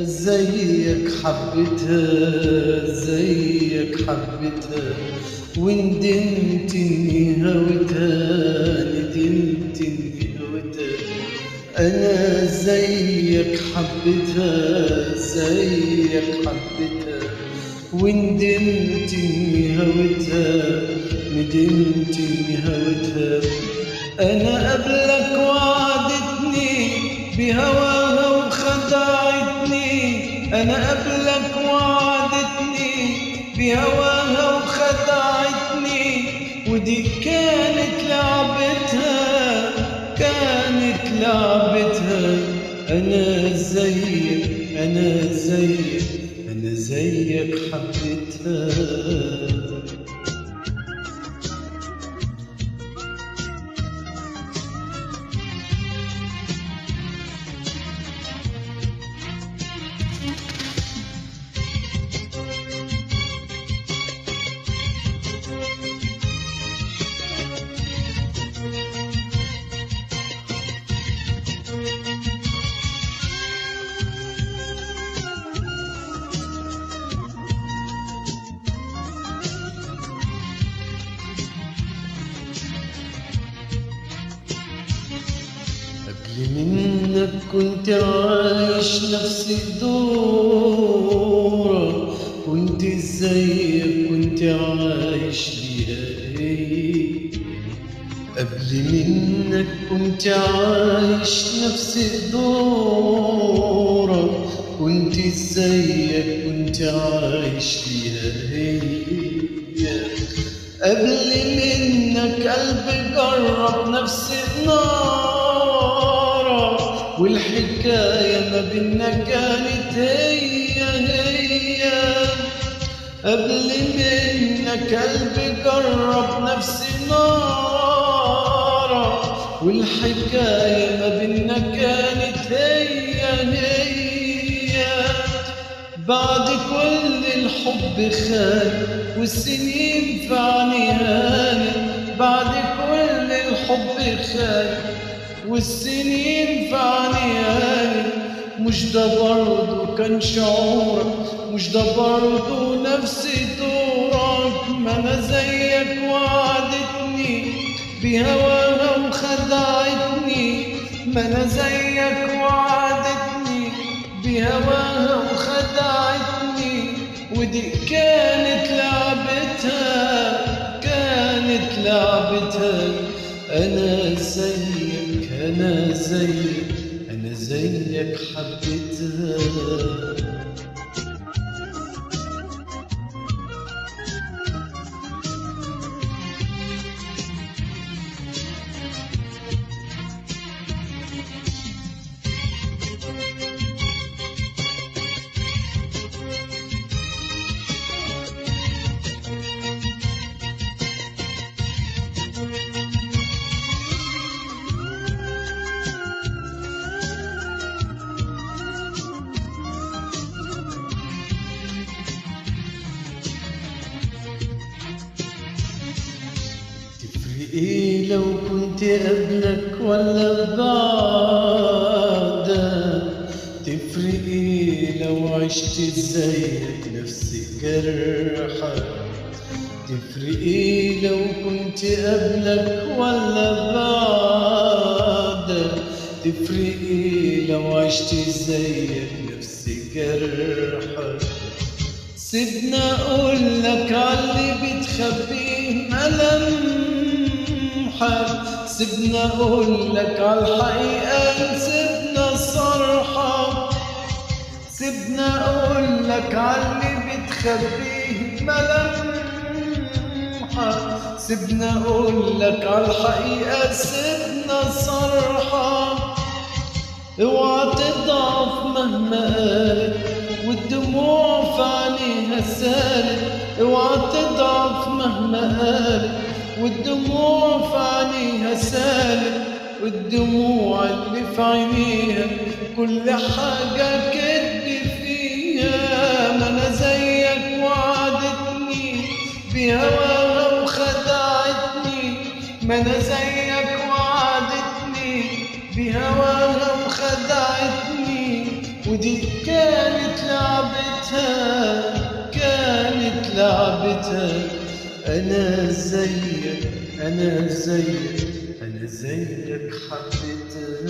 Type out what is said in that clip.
زيك حبيتها زيك حبيتها وندمت اني هويتها ندمت اني هويتها. انا زيك حبيتها زيك حبيتها وندمت اني هويتها ندمت اني هويتها. انا قبلك وعدتني بهواها وخدعتني انا قبلك وعدتني بهواها وخدعتني ودي كانت لعبتها كانت لعبتها. انا زيك انا زيك انا زيك حبيتها. قبل منك كنت عايش نفس الدورة كنت زيك كنت عايش ليها هي. قبل منك كنت عايش نفس الدورة كنت زيك كنت عايش ليها هي. قبل منك قلبي جرب نفس النار والحكاية ما بينا كانت هي. قبل منك قلبي جرب نفس النار والحكاية ما بينا كانت هي. بعد كل الحب خان والسنين في عينيها بعد كل الحب خان والسنين في عينيها مش ده برضه كان شعورك مش ده برضه نفس دورك. ما انا زيك وعدتني بهواها وخدعتني ما انا زيك وعدتني بهواها وخدعتني ودي كانت لعبتها كانت لعبتها. انا زيك انا زيك انا زيك حبيتها. ايه لو كنت قبلك ولا بعدك تفرق ايه لو عشت زيك نفس جرحك. تفرق ايه لو كنت قبلك ولا بعدك تفرق ايه لو عشت زيك نفس جرحك. سيبنا اقولك عاللي بتخبيه ملامحك سيبنا اقولك عالحقيقة سيبنا صرحك سيبنا اقولك عاللي بتخبيه ملامحك سيبنا اقولك عالحقيقة سيبنا صرحك. اوعى تضعف مهما قالت والدموع في عينيها سالت اوعى تضعف مهما قالت والدموع في عينيها سالت والدموع اللي في عينيها كل حاجة كدب فيها. ما انا زيك وعدتني بهواها وخدعتني ما انا زيك وعدتني بهواها وخدعتني ودي ودي كانت لعبتها، كانت لعبتها. أنا زيك أنا زيك أنا زيك حبيتها.